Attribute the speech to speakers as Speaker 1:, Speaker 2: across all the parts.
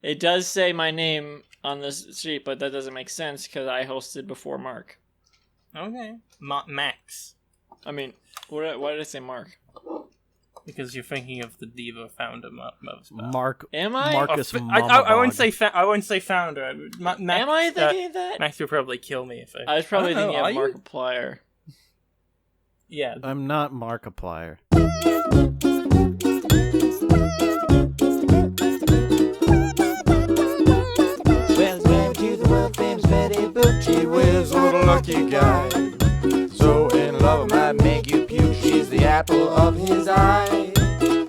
Speaker 1: It does say my name on this sheet, but that doesn't make sense because I hosted before Mark.
Speaker 2: Okay. Max.
Speaker 1: I mean, why did I say Mark?
Speaker 2: Because you're thinking of the Diva founder,
Speaker 3: Mark.
Speaker 1: Am I?
Speaker 3: Marcus
Speaker 2: I won't say I won't say founder. Max,
Speaker 1: Am I thinking of that?
Speaker 2: Max will probably kill me if
Speaker 1: I was probably thinking of
Speaker 2: are you?
Speaker 1: Markiplier.
Speaker 2: Yeah.
Speaker 3: I'm not Markiplier.
Speaker 4: Welcome to the world famous Betty Boop. She whiz, what a lucky guy. So in love, I might make you puke. She's the apple of his eye.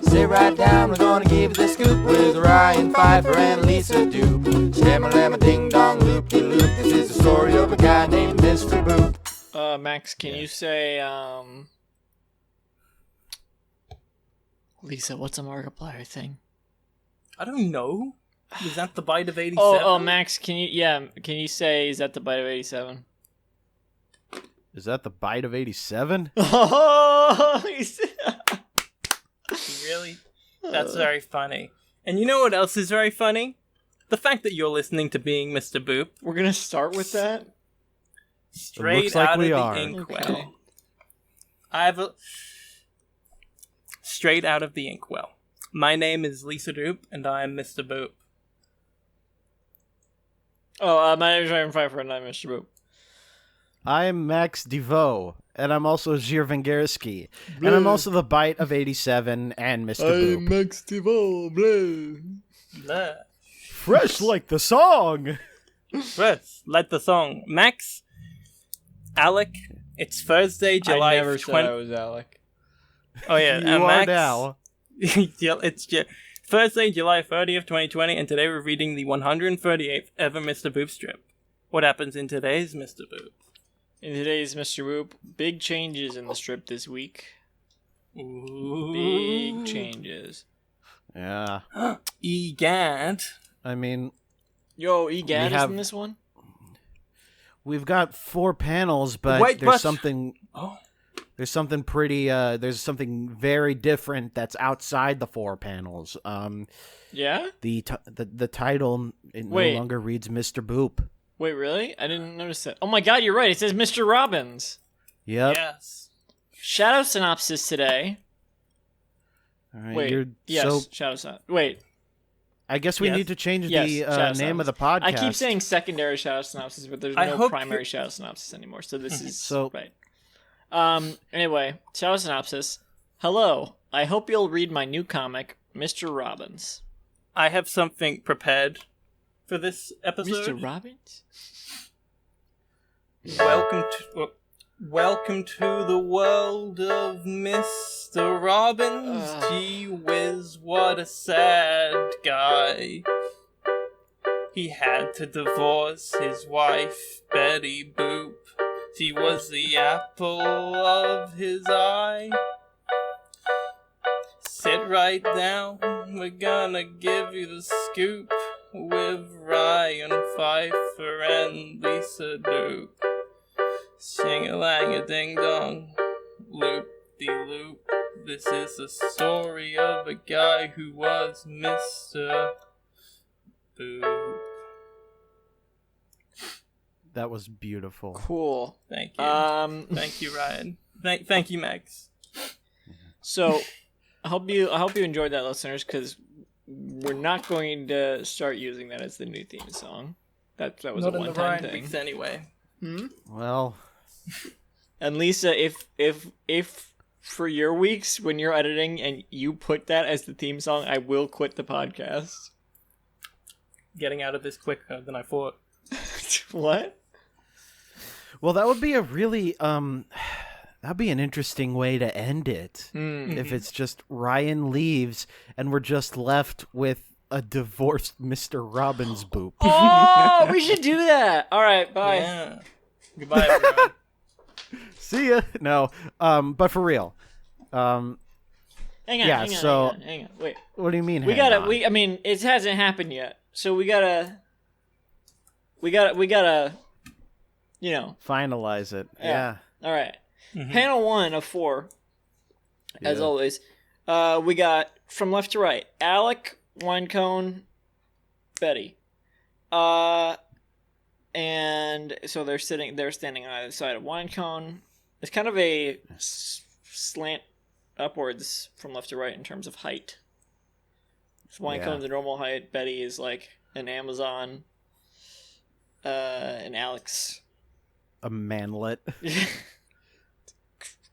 Speaker 4: Sit right down, we're gonna give you the scoop with Ryan Pfeiffer and Lisa Doop. Stamma ding dong loop de loop. This is the story of a guy named Mr. Boop.
Speaker 1: Max, can you say Lisa, what's a Markiplier thing?
Speaker 2: I don't know. Is that the bite of 87?
Speaker 1: Oh, Max, can you say, is that the bite of 87?
Speaker 3: Is that the bite of 87?
Speaker 1: Oh,
Speaker 2: Really? That's very funny. And you know what else is very funny? The fact that you're listening to Being Mr. Boop.
Speaker 1: We're gonna start with that?
Speaker 2: Straight
Speaker 3: looks like
Speaker 2: out
Speaker 3: we
Speaker 2: of
Speaker 3: are.
Speaker 2: the inkwell.
Speaker 1: Okay.
Speaker 2: Straight out of the inkwell. My name is Lisa Doop, and I am Mr. Boop.
Speaker 1: Oh, my name is Ryan Pfeiffer, and I'm Mr. Boop.
Speaker 3: I'm Max DeVoe, and I'm also Gir Vengerski, and I'm also the bite of 87 and Mr. Boop.
Speaker 1: Max DeVoe,
Speaker 2: Blah.
Speaker 3: Fresh like the song!
Speaker 2: First, let the song. Max, Alec, it's Thursday, July
Speaker 1: I never
Speaker 2: 20...
Speaker 1: said I was Alec.
Speaker 2: Oh yeah,
Speaker 3: You are
Speaker 2: Max,
Speaker 3: now.
Speaker 2: Thursday, July 30th, 2020, and today we're reading the 138th ever Mr. Boop strip. What happens in today's Mr. Boop?
Speaker 1: In today's Mr. Boop, big changes in the strip this week.
Speaker 2: Ooh.
Speaker 1: Big changes.
Speaker 3: Yeah.
Speaker 2: Egad.
Speaker 3: I mean,
Speaker 1: Yo, Egad is
Speaker 3: have-
Speaker 1: in this one?
Speaker 3: we've got 4 panels, but
Speaker 2: Wait,
Speaker 3: there's
Speaker 2: but-
Speaker 3: something...
Speaker 2: Oh.
Speaker 3: There's something pretty, there's something very different that's outside the 4 panels.
Speaker 1: Yeah?
Speaker 3: The title, it
Speaker 1: Wait.
Speaker 3: no longer reads Mr. Boop.
Speaker 1: Wait, really? I didn't notice that. Oh my god, you're right. It says Mr. Robbins.
Speaker 3: Yep.
Speaker 2: Yes.
Speaker 1: Shadow synopsis today.
Speaker 3: All right,
Speaker 1: Wait. Yes,
Speaker 3: So
Speaker 1: shadow synopsis. Wait.
Speaker 3: I guess we
Speaker 2: Yes.
Speaker 3: need to change
Speaker 1: Yes,
Speaker 3: the
Speaker 1: shadow
Speaker 3: name of the
Speaker 1: synopsis.
Speaker 3: podcast.
Speaker 1: I keep saying secondary shadow synopsis, but there's
Speaker 2: I
Speaker 1: no
Speaker 2: hope
Speaker 1: primary
Speaker 2: you-
Speaker 1: shadow synopsis anymore. So this is
Speaker 3: So-
Speaker 1: right. Anyway, shadow synopsis. Hello. I hope you'll read my new comic, Mr. Robbins.
Speaker 2: I have something prepared for this episode.
Speaker 1: Mr. Robbins?
Speaker 2: Welcome to the world of Mr. Robbins.
Speaker 1: Ugh.
Speaker 2: Gee whiz, what a sad guy. He had to divorce his wife, Betty Boop. She was the apple of his eye. Sit right down, we're gonna give you the scoop with Ryan Pfeiffer and Lisa Doop. Sing-a-lang-a-ding-dong, loop-de-loop. This is the story of a guy who was Mr. Boop.
Speaker 3: That was beautiful.
Speaker 1: Cool.
Speaker 2: Thank you. Thank you, Ryan. Thank you, Max.
Speaker 1: So, I hope you enjoyed that, listeners, because we're not going to start using that as the new theme song. That was
Speaker 2: Not
Speaker 1: a
Speaker 2: in the
Speaker 1: one-time
Speaker 2: Ryan
Speaker 1: thing.
Speaker 2: weeks anyway.
Speaker 3: Well,
Speaker 1: And Lisa, if for your weeks when you're editing and you put that as the theme song, I will quit the podcast.
Speaker 2: Getting out of this quicker than I thought.
Speaker 1: What?
Speaker 3: well, that would be a really that'd be an interesting way to end it.
Speaker 1: Mm.
Speaker 3: If it's just Ryan leaves and we're just left with a divorced Mr. Robbins Boop.
Speaker 1: Oh, we should do that. All right, bye.
Speaker 2: Yeah. Goodbye, everyone.
Speaker 3: See ya. No, but for real.
Speaker 1: Hang on.
Speaker 3: Yeah,
Speaker 1: hang on,
Speaker 3: so-
Speaker 1: hang on. Wait.
Speaker 3: What do you mean?
Speaker 1: We
Speaker 3: hang
Speaker 1: gotta.
Speaker 3: on?
Speaker 1: I mean, it hasn't happened yet, so we gotta. You know.
Speaker 3: finalize it.
Speaker 1: Yeah.
Speaker 3: Yeah.
Speaker 1: All right.
Speaker 2: Mhm.
Speaker 1: Panel 1 of 4, as
Speaker 3: Yeah.
Speaker 1: always. We got from left to right: Alec, Winecone, Betty. And so they're standing on either side of Winecone. It's kind of a slant upwards from left to right in terms of height. So Winecone's the normal height. Betty is like an Amazon. And Alex.
Speaker 3: A manlet.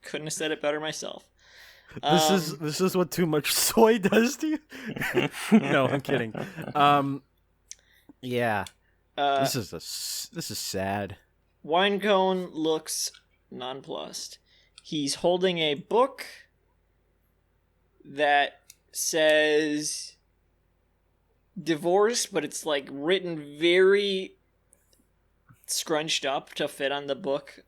Speaker 1: Couldn't have said it better myself.
Speaker 3: This is what too much soy does to you. No, I'm kidding. Yeah. This is sad.
Speaker 1: Winecone looks nonplussed. He's holding a book that says divorce, but it's like written very scrunched up to fit on the book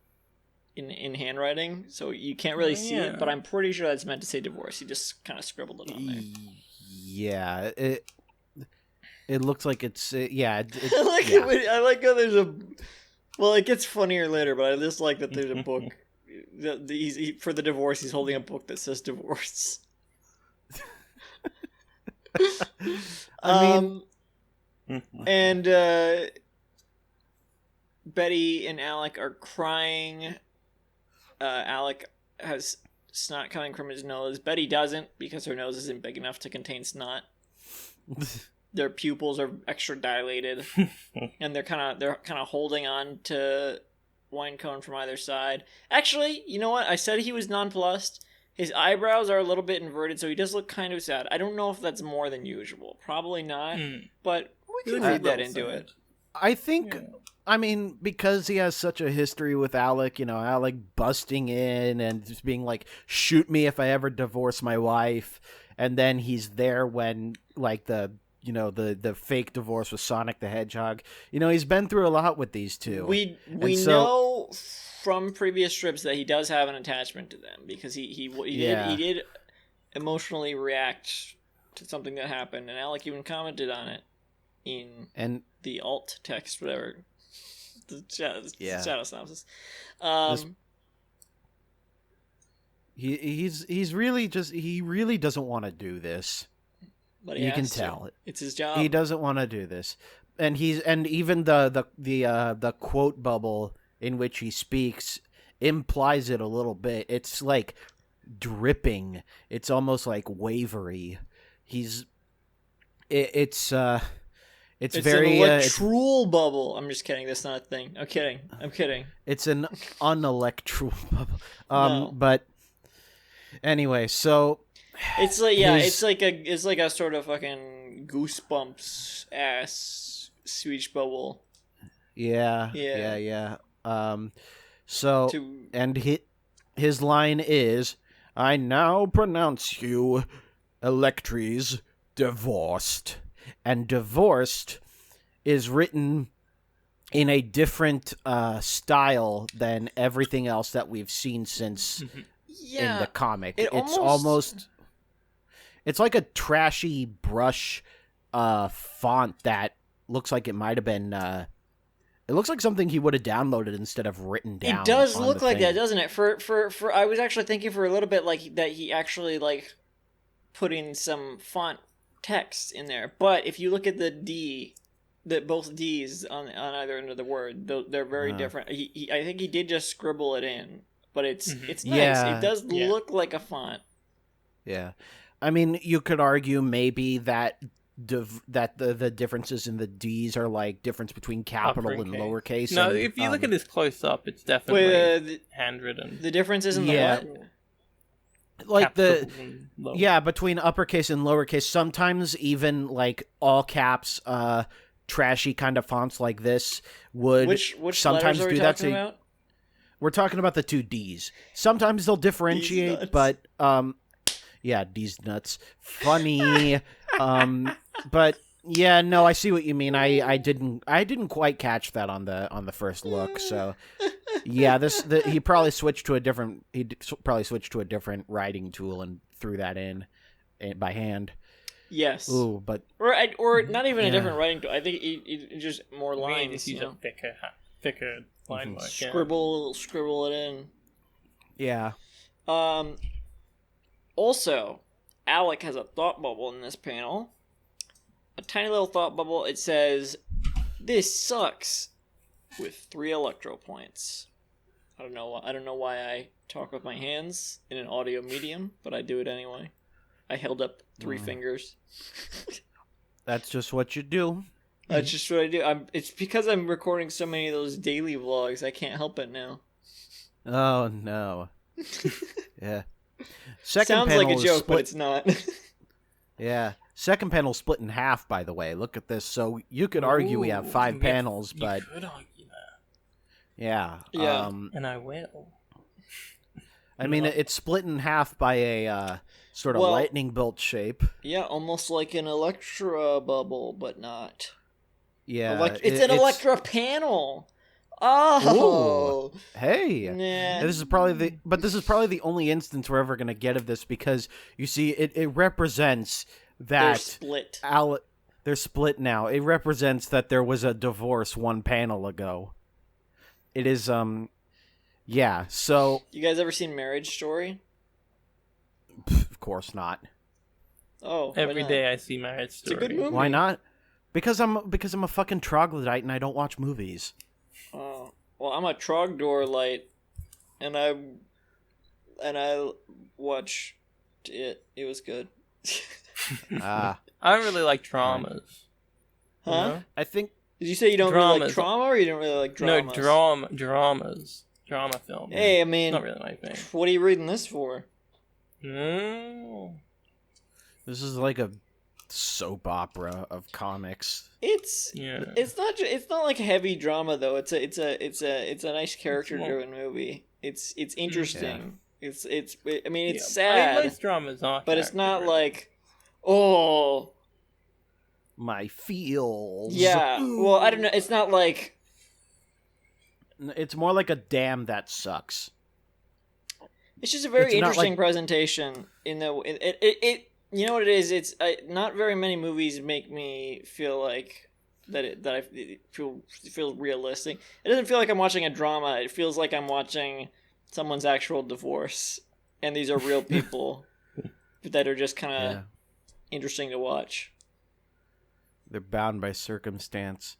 Speaker 1: in handwriting, so you can't really see it, but I'm pretty sure that's meant to say divorce. He just kind of scribbled it on there.
Speaker 3: Yeah, it looks like it's
Speaker 1: I like how there's a. Well, it gets funnier later, but I just like that there's a book. For the divorce, he's holding a book that says divorce.
Speaker 3: I mean,
Speaker 1: and Betty and Alec are crying. Alec has snot coming from his nose. Betty doesn't, because her nose isn't big enough to contain snot. Their pupils are extra dilated, and they're kind of holding on to Winecone from either side. Actually, you know what? I said he was nonplussed. His eyebrows are a little bit inverted, so he does look kind of sad. I don't know if that's more than usual. Probably not, but we can read that into it.
Speaker 3: I think, I mean, because he has such a history with Alec, Alec busting in and just being like, shoot me if I ever divorce my wife. And then he's there when, like, the fake divorce with Sonic the Hedgehog. He's been through a lot with these two.
Speaker 1: We know from previous strips that he does have an attachment to them, because he did emotionally react to something that happened, and Alec even commented on it in the alt text, whatever, the shadow synopsis.
Speaker 3: He really doesn't want to do this.
Speaker 1: But
Speaker 3: you can tell it.
Speaker 1: It's his job.
Speaker 3: He doesn't want to do this, and even the quote bubble in which he speaks implies it a little bit. It's like dripping. It's almost like wavery. It's very
Speaker 1: an electrool bubble. I'm just kidding. That's not a thing. I'm kidding.
Speaker 3: It's an unelectrool bubble.
Speaker 1: No.
Speaker 3: But anyway, so
Speaker 1: it's like it's like a sort of fucking Goosebumps ass speech bubble.
Speaker 3: Yeah. So and his line is, "I now pronounce you, Electries, divorced." And divorced is written in a different style than everything else that we've seen since in the comic. It's like a trashy brush font that looks like it might have been it looks like something he would have downloaded instead of written down.
Speaker 1: It does look like that, doesn't it? For I was actually thinking for a little bit like that he actually like put in some font text in there. But if you look at both D's on either end of the word, they're very different. I think he did just scribble it in, but it's nice.
Speaker 3: Yeah.
Speaker 1: It does look like a font.
Speaker 3: Yeah. I mean, you could argue maybe that the differences in the D's are like difference between capital and lowercase.
Speaker 2: No,
Speaker 3: and,
Speaker 2: if you look at this close up, it's definitely handwritten.
Speaker 1: The difference is in the what?
Speaker 3: Like between uppercase and lowercase. Sometimes even like all caps, trashy kind of fonts like this would
Speaker 1: which
Speaker 3: sometimes
Speaker 1: letters are we
Speaker 3: do that.
Speaker 1: talking about?
Speaker 3: We're talking about the two D's. Sometimes they'll differentiate, but D's nuts. Funny. But yeah, no, I see what you mean. I didn't quite catch that on the first look. So yeah, he probably switched to a different writing tool and threw that in by hand.
Speaker 1: Yes.
Speaker 3: Ooh, but
Speaker 1: or not even a different writing tool. I think it just more lines.
Speaker 2: Just use a thicker line work.
Speaker 1: Scribble it in.
Speaker 3: Yeah.
Speaker 1: Also, Alec has a thought bubble in this panel. a tiny little thought bubble. It says, "This sucks," with 3 electro points. I don't know why I talk with my hands in an audio medium, but I do it anyway. I held up 3 fingers.
Speaker 3: That's just what you do.
Speaker 1: That's just what I do. It's because I'm recording so many of those daily vlogs. I can't help it now.
Speaker 3: Oh no. Yeah.
Speaker 1: Sounds like a joke, but it's not.
Speaker 3: Yeah. Second panel split in half, by the way. Look at this. So you could argue we have 5 panels, but
Speaker 2: You could argue that.
Speaker 3: yeah.
Speaker 1: Yeah.
Speaker 2: And I will.
Speaker 3: I mean, it's split in half by a sort of lightning bolt shape.
Speaker 1: Yeah, almost like an Electra bubble, but not.
Speaker 3: Yeah.
Speaker 1: It's an Electra panel. Oh.
Speaker 3: Ooh. Hey.
Speaker 1: Nah.
Speaker 3: This is probably the only instance we're ever going to get of this, because you see it represents that
Speaker 1: They're split.
Speaker 3: They're split now. It represents that there was a divorce 1 panel ago. It is yeah, so
Speaker 1: You guys ever seen Marriage Story?
Speaker 3: of course not.
Speaker 1: Oh, why
Speaker 2: Every
Speaker 1: not?
Speaker 2: day I see Marriage Story.
Speaker 1: It's a good movie.
Speaker 3: Why not? Because I'm a fucking troglodyte and I don't watch movies.
Speaker 1: Oh, well, I'm a Trogdorlite, and I watched it. It was good.
Speaker 3: Ah,
Speaker 2: I don't really like dramas.
Speaker 1: Huh?
Speaker 2: You know?
Speaker 3: I think
Speaker 1: Did you say you don't really like
Speaker 2: Dramas.
Speaker 1: trauma, or you don't really like dramas?
Speaker 2: No, dramas. Drama film.
Speaker 1: Hey, I mean,
Speaker 2: Not really my thing.
Speaker 1: what are you reading this for?
Speaker 2: No.
Speaker 3: this is like a soap opera of comics.
Speaker 1: It's
Speaker 2: Yeah.
Speaker 1: it's not like heavy drama though. It's a nice character driven movie. It's interesting. It's I mean it's sad,
Speaker 2: Most dramas are.
Speaker 1: but it's not
Speaker 2: character-driven.
Speaker 1: like, oh
Speaker 3: My feels.
Speaker 1: yeah. Well, I don't know. It's not like,
Speaker 3: It's more like a damn that sucks.
Speaker 1: it's just a very
Speaker 3: It's not
Speaker 1: interesting
Speaker 3: like-
Speaker 1: presentation. In the it you know what it is. It's not very many movies make me feel like that I feel realistic. It doesn't feel like I'm watching a drama. It feels like I'm watching someone's actual divorce, and these are real people that are just kind of
Speaker 3: Yeah.
Speaker 1: interesting to watch.
Speaker 3: They're bound by circumstance.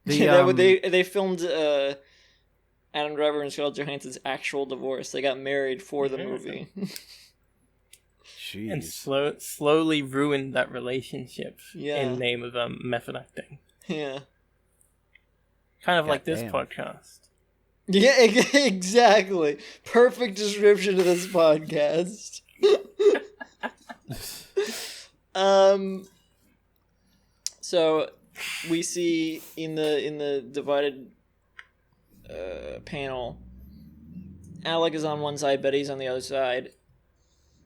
Speaker 1: They filmed Adam Driver and Scarlett Johansson's actual divorce. They got married for the movie.
Speaker 3: Jeez.
Speaker 2: And slowly ruined that relationship
Speaker 1: Yeah.
Speaker 2: in name of method acting.
Speaker 1: Yeah.
Speaker 2: Kind of like this
Speaker 3: Goddamn.
Speaker 2: podcast.
Speaker 1: Yeah, exactly. Perfect description of this podcast. So we see in the divided panel, Alec is on one side, Betty's on the other side.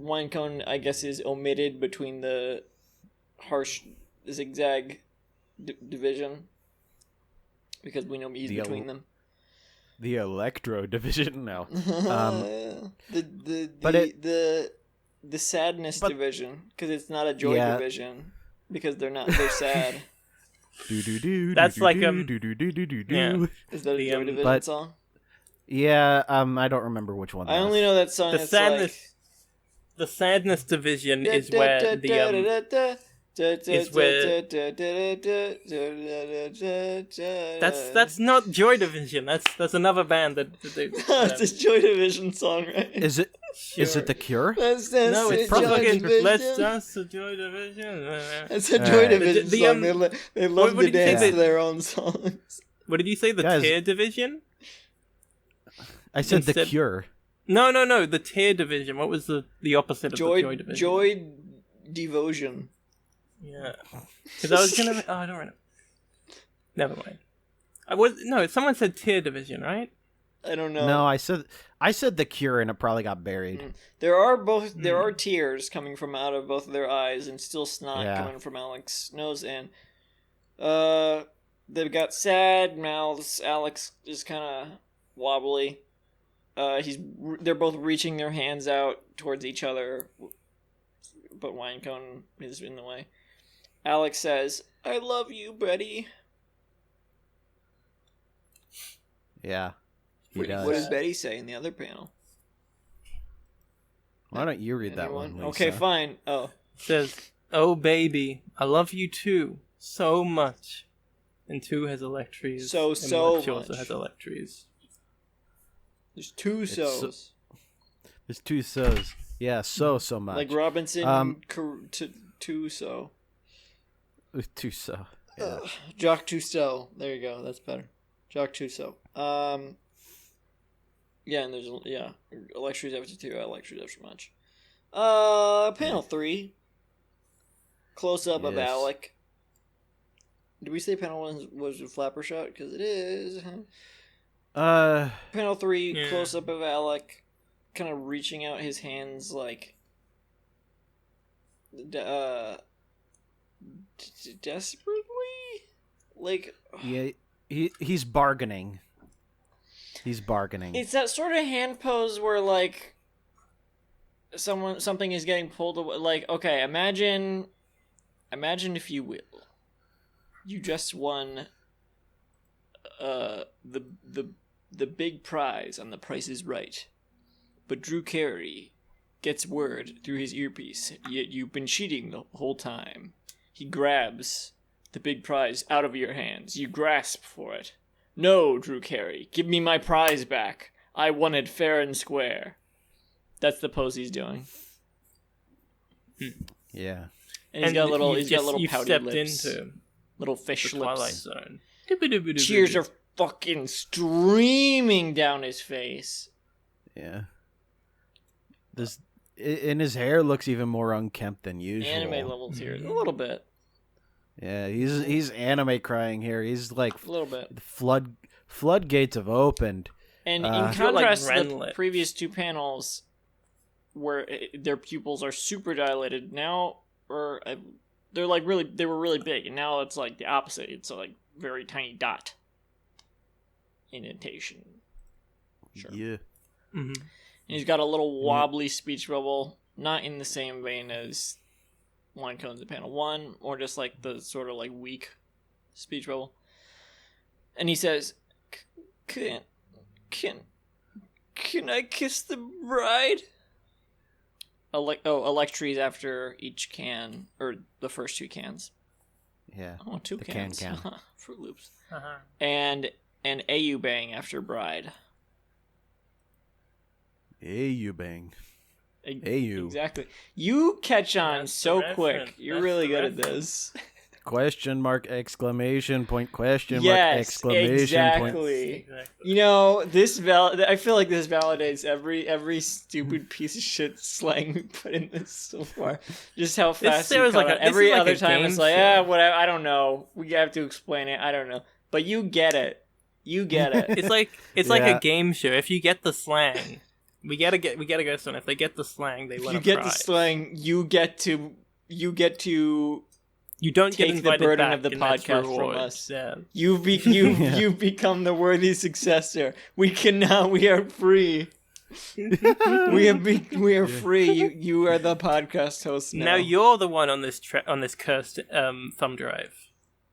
Speaker 1: Winecone, I guess, is omitted between the harsh zigzag division because we know he's
Speaker 3: The
Speaker 1: between them.
Speaker 3: The Electro division? No.
Speaker 1: The sadness
Speaker 3: But-
Speaker 1: division, because it's not a joy
Speaker 3: Yeah.
Speaker 1: division, because they're sad.
Speaker 2: That's like, yeah.
Speaker 1: Is that a
Speaker 2: The,
Speaker 1: joy division
Speaker 3: but-
Speaker 1: song?
Speaker 3: Yeah, I don't remember which one.
Speaker 1: I
Speaker 3: that
Speaker 1: only
Speaker 3: is.
Speaker 1: know that song.
Speaker 2: The
Speaker 1: It's
Speaker 2: sadness. The sadness division is where the is where- that's not Joy Division. That's another band that do.
Speaker 1: It's a Joy Division song, right?
Speaker 3: Is it? Is it The Cure?
Speaker 1: Let's
Speaker 2: No,
Speaker 1: dance
Speaker 2: it's
Speaker 1: to Joy
Speaker 2: fucking
Speaker 1: Division.
Speaker 2: Let's Dance to Joy Division.
Speaker 1: It's a Joy
Speaker 3: Alright.
Speaker 1: Division
Speaker 2: The,
Speaker 1: song. They love
Speaker 2: what
Speaker 1: to
Speaker 2: did you say
Speaker 1: dance
Speaker 2: that-
Speaker 1: to their own songs.
Speaker 2: What did you say? The
Speaker 3: Guys-
Speaker 2: Tear Division?
Speaker 3: I said The
Speaker 2: Instead-
Speaker 3: Cure.
Speaker 2: No. The Tear Division. What was the opposite of the Joy Division?
Speaker 1: Joy Devotion.
Speaker 2: Yeah. Because I was gonna. Oh, I don't know. Never mind. Someone said Tear Division, right?
Speaker 1: I don't know.
Speaker 3: No, I said The Cure, and it probably got buried.
Speaker 1: There are tears coming from out of both of their eyes, and still snot
Speaker 3: Yeah.
Speaker 1: coming from Alex's nose. And they've got sad mouths. Alex is kind of wobbly. They're both reaching their hands out towards each other, but Winecone is in the way. Alex says, "I love you, Betty."
Speaker 3: Yeah, he
Speaker 2: Pretty
Speaker 3: does.
Speaker 1: What does Betty say in the other panel?
Speaker 3: Why don't you read that
Speaker 1: Anyone?
Speaker 3: one, Lisa?
Speaker 1: Okay, fine. Oh,
Speaker 2: It says, "Oh baby, I love you too. so much. And 2 has Electries.
Speaker 1: So
Speaker 2: and she also
Speaker 1: much.
Speaker 2: has Electries.
Speaker 1: There's 2 so's.
Speaker 3: There's 2 so's. Yeah, so much.
Speaker 1: Like Robinson two so.
Speaker 3: 2 so. Yeah.
Speaker 1: Jock Tuso. There you go. That's better. Jock Tuso. Yeah, and there's Electries after 2, Electries after much. Panel 3. Close up of
Speaker 3: Yes.
Speaker 1: Alec. Did we say panel 1 was a flapper shot? Because it is. Panel 3,
Speaker 2: Yeah.
Speaker 1: close up of Alec, kind of reaching out his hands like desperately, like
Speaker 3: Yeah, he's bargaining. He's bargaining.
Speaker 1: it's that sort of hand pose where like something is getting pulled away. Like, okay, imagine if you will, you just won the big prize on The Price is Right, but Drew Carey gets word through his earpiece, yet you've been cheating the whole time. He grabs the big prize out of your hands. You grasp for it. No, Drew Carey, give me my prize back. I won it fair and square. That's the pose he's doing.
Speaker 3: Yeah.
Speaker 1: And he's got little
Speaker 2: you've
Speaker 1: pouty
Speaker 2: stepped
Speaker 1: lips.
Speaker 2: into
Speaker 1: Little fish
Speaker 2: the Twilight
Speaker 1: lips.
Speaker 2: Zone.
Speaker 1: Tears are fucking streaming down his face.
Speaker 3: Yeah. And his hair looks even more unkempt than usual.
Speaker 1: Anime level tears. A little bit.
Speaker 3: Yeah, he's anime crying here. He's like
Speaker 1: A little bit.
Speaker 3: the floodgates have opened.
Speaker 1: And in
Speaker 3: I
Speaker 2: feel like
Speaker 1: contrast to the
Speaker 2: Renlet.
Speaker 1: previous 2 panels where their pupils are super dilated, now they were really big, and now it's like the opposite. It's like very tiny dot indentation. Sure.
Speaker 3: Yeah.
Speaker 2: Mm-hmm.
Speaker 1: And he's got a little wobbly speech bubble, not in the same vein as Wine Cones in panel 1, or just like the sort of like weak speech bubble. And he says, Can I kiss the bride? Electries after each can, or the first 2 cans.
Speaker 3: Yeah.
Speaker 1: Oh, 2
Speaker 3: The
Speaker 1: cans.
Speaker 3: can.
Speaker 1: Fruit Loops.
Speaker 2: Uh-huh.
Speaker 1: And an AU bang after bride.
Speaker 3: Hey, you bang. Hey, you.
Speaker 1: Exactly. You catch on
Speaker 2: That's the
Speaker 1: so
Speaker 2: reference.
Speaker 1: quick. You're
Speaker 2: That's
Speaker 1: really
Speaker 2: the
Speaker 1: good at
Speaker 2: reference.
Speaker 1: this.
Speaker 3: Question mark, exclamation point, question mark,
Speaker 1: Yes,
Speaker 3: exclamation point.
Speaker 1: exactly. You know, I feel like this validates every stupid piece of shit slang we put in this so far. Just how fast you
Speaker 2: feels
Speaker 1: caught
Speaker 2: like
Speaker 1: on.
Speaker 2: this
Speaker 1: Every
Speaker 2: is like
Speaker 1: other
Speaker 2: a
Speaker 1: time
Speaker 2: game
Speaker 1: it's like,
Speaker 2: show.
Speaker 1: whatever. I don't know. We have to explain it. I don't know. But you get it. You get it.
Speaker 2: It's like
Speaker 3: Yeah.
Speaker 2: a game show. If you get the slang, we gotta go to someone. If they get the slang, they win
Speaker 1: you
Speaker 2: a
Speaker 1: get the
Speaker 2: prize.
Speaker 1: slang. You get to.
Speaker 2: You don't get
Speaker 1: take the
Speaker 2: invited
Speaker 1: burden
Speaker 2: back,
Speaker 1: of the
Speaker 2: and that's
Speaker 1: podcast from
Speaker 2: reward.
Speaker 1: us.
Speaker 2: Yeah.
Speaker 1: You've become the worthy successor. We are free. we are free. You are the podcast host now.
Speaker 2: Now you're the one on this cursed thumb drive.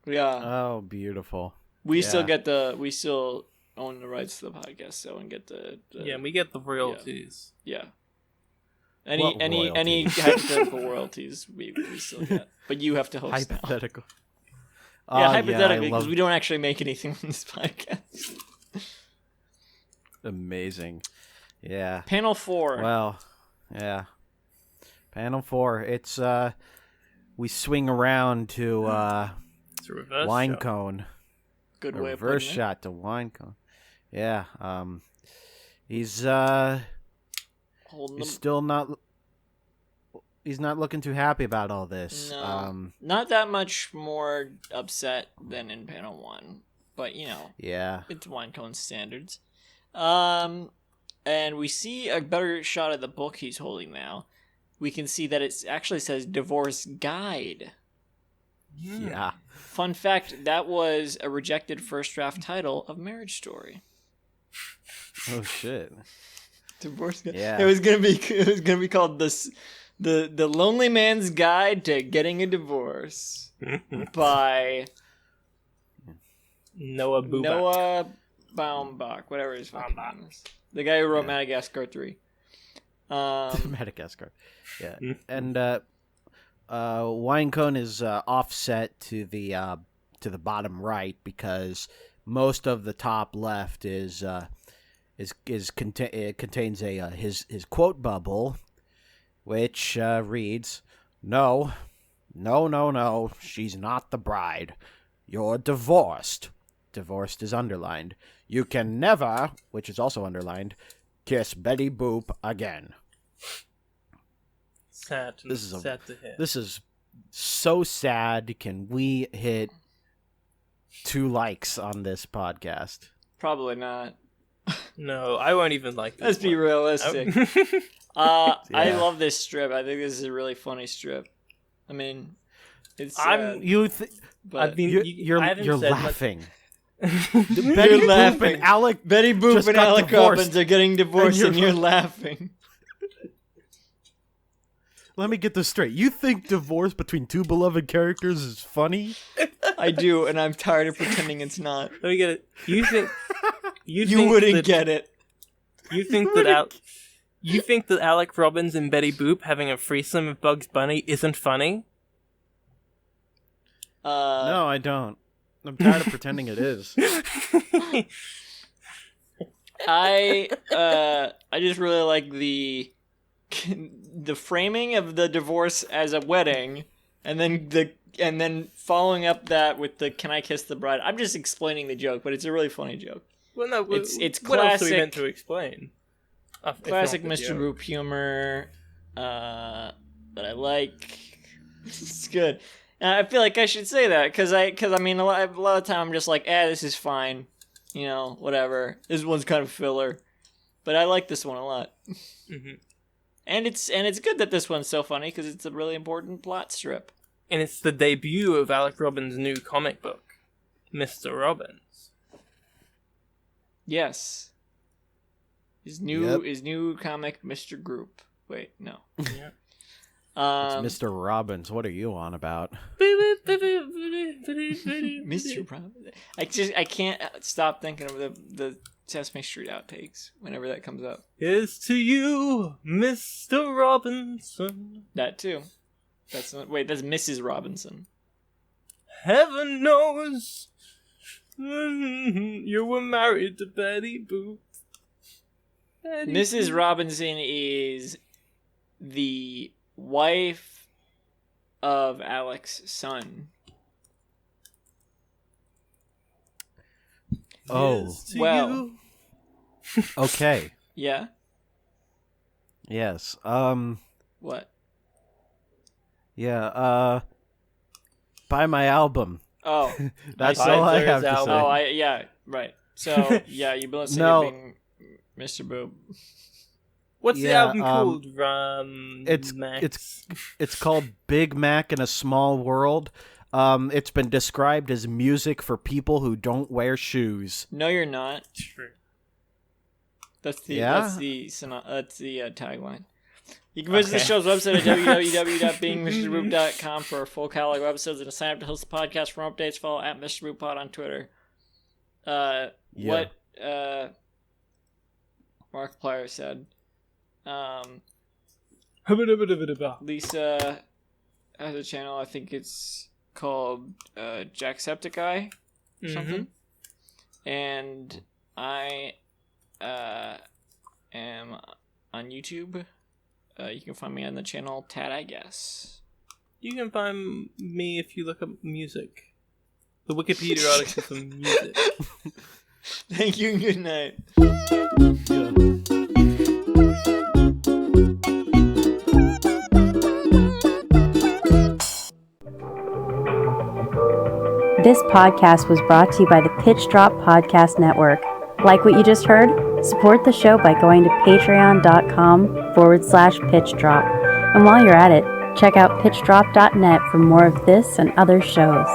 Speaker 1: Yeah.
Speaker 3: Oh, beautiful.
Speaker 1: We
Speaker 3: yeah.
Speaker 1: still own the rights to the podcast, so and get the
Speaker 2: Yeah, we get the royalties.
Speaker 1: yeah.
Speaker 3: What
Speaker 1: Any
Speaker 3: royalties?
Speaker 1: hypothetical royalties we still get, but you have to host now.
Speaker 3: Hypothetical.
Speaker 1: Yeah,
Speaker 3: Oh,
Speaker 1: hypothetically,
Speaker 3: I
Speaker 1: because
Speaker 3: love-
Speaker 1: we don't actually make anything on this podcast.
Speaker 3: Amazing. Yeah.
Speaker 1: Panel 4.
Speaker 3: Well, yeah. Panel 4. It's we swing around to
Speaker 2: It's a reverse
Speaker 3: wine
Speaker 2: shot.
Speaker 3: cone.
Speaker 1: Good
Speaker 3: A
Speaker 1: way of
Speaker 3: reverse
Speaker 1: putting it.
Speaker 3: shot to wine cone. Yeah. He's
Speaker 1: Holding
Speaker 3: he's
Speaker 1: them.
Speaker 3: still not. He's not looking too happy about all this.
Speaker 1: No. Not that much more upset than in panel 1, but you know,
Speaker 3: Yeah.
Speaker 1: it's wine cone standards. And we see a better shot of the book he's holding now. We can see that it actually says Divorce Guide.
Speaker 3: Yeah.
Speaker 1: Fun fact, that was a rejected first draft title of Marriage Story.
Speaker 3: Oh shit.
Speaker 1: Divorce Guide.
Speaker 3: Yeah.
Speaker 1: It was gonna be called the Lonely Man's Guide to Getting a Divorce by
Speaker 2: Noah Baumbach.
Speaker 1: Noah Baumbach, whatever his fucking name is. The guy who wrote
Speaker 3: Yeah.
Speaker 1: Madagascar 3.
Speaker 3: Madagascar. Yeah. And Winecone is offset to the bottom right because most of the top left it contains his quote bubble, which reads, "No, she's not the bride. You're divorced." Divorced is underlined. "You can never," which is also underlined, "kiss Betty Boop again."
Speaker 2: Sad. Sad to hear.
Speaker 3: This is so sad. Can we hit 2 likes on this podcast?
Speaker 1: Probably not.
Speaker 2: No, I won't even like this.
Speaker 1: Let's be realistic.
Speaker 2: Oh.
Speaker 1: I love this strip. I think this is a really funny strip. I mean, it's sad,
Speaker 3: You're
Speaker 2: I haven't said
Speaker 3: laughing.
Speaker 1: You're
Speaker 3: Betty Boop
Speaker 1: laughing.
Speaker 3: and Alec
Speaker 1: Betty Boop
Speaker 3: just
Speaker 1: and
Speaker 3: got
Speaker 1: Alec
Speaker 3: divorced.
Speaker 1: Robbins are getting divorced,
Speaker 3: And
Speaker 1: and
Speaker 3: you're
Speaker 1: you're laughing.
Speaker 3: Let me get this straight. You think divorce between 2 beloved characters is funny?
Speaker 1: I do, and I'm tired of pretending it's not.
Speaker 2: Let me get it. You think
Speaker 1: You wouldn't get it.
Speaker 2: You think that Alec Robbins and Betty Boop having a threesome with Bugs Bunny isn't funny?
Speaker 3: No, I don't. I'm tired of pretending it is.
Speaker 1: I just really like the framing of the divorce as a wedding, and then following up that with the "Can I kiss the bride?" I'm just explaining the joke, but it's a really funny joke.
Speaker 2: Well, no,
Speaker 1: It's
Speaker 2: what else are we
Speaker 1: classic-
Speaker 2: meant to explain?
Speaker 1: Classic
Speaker 2: If not the
Speaker 1: Mr.
Speaker 2: joke.
Speaker 1: Boop humor that I like. It's good. I feel like I should say that because I mean a lot of time I'm just like, this is fine, whatever. This one's kind of filler, but I like this one a lot.
Speaker 2: Mhm.
Speaker 1: And it's good that this one's so funny because it's a really important plot strip.
Speaker 2: And it's the debut of Alec Robbins' new comic book, Mr. Robbins.
Speaker 1: Yes. His new comic, Mr. Group. Wait, no.
Speaker 2: Yeah.
Speaker 3: It's Mr. Robbins. What are you on about?
Speaker 1: Mr. Robbins. I can't stop thinking of the Sesame Street outtakes whenever that comes up.
Speaker 2: Here's to you, Mr. Robinson.
Speaker 1: That too. That's Mrs. Robinson.
Speaker 2: Heaven knows you were married to Betty Boop.
Speaker 1: Mrs. Robinson is the wife of Alec's son.
Speaker 3: Oh,
Speaker 2: Here's to
Speaker 1: well.
Speaker 2: you.
Speaker 3: okay.
Speaker 1: Yeah?
Speaker 3: Yes.
Speaker 1: What?
Speaker 3: Yeah, buy my album.
Speaker 1: Oh.
Speaker 3: That's
Speaker 2: I
Speaker 3: all I
Speaker 2: buy
Speaker 3: have to
Speaker 2: Zara's
Speaker 3: say.
Speaker 2: album.
Speaker 1: Yeah, right. So, yeah, you've been listening
Speaker 3: No.
Speaker 1: to being Mr. Boob.
Speaker 2: What's the
Speaker 3: Yeah,
Speaker 2: album called?
Speaker 3: It's called Big Mac in a Small World. It's been described as music for people who don't wear shoes.
Speaker 1: No, you're not.
Speaker 2: True.
Speaker 1: That's the
Speaker 3: Yeah?
Speaker 1: that's the tagline. You can visit the show's website at www.beingmrboop.com for a full catalog of episodes and to sign up to host the podcast for more updates. Follow at Mr. Boop Pod on Twitter. What Markiplier said. Lisa has a channel. I think it's called Jacksepticeye or something. And I am on YouTube. You can find me on the channel Tad I Guess.
Speaker 2: You can find me if you look up music. The Wikipedia article for music.
Speaker 1: Thank you and good night.
Speaker 5: This podcast was brought to you by the Pitch Drop Podcast Network. Like what you just heard? Support the show by going to patreon.com/pitchdrop. And while you're at it, check out pitchdrop.net for more of this and other shows.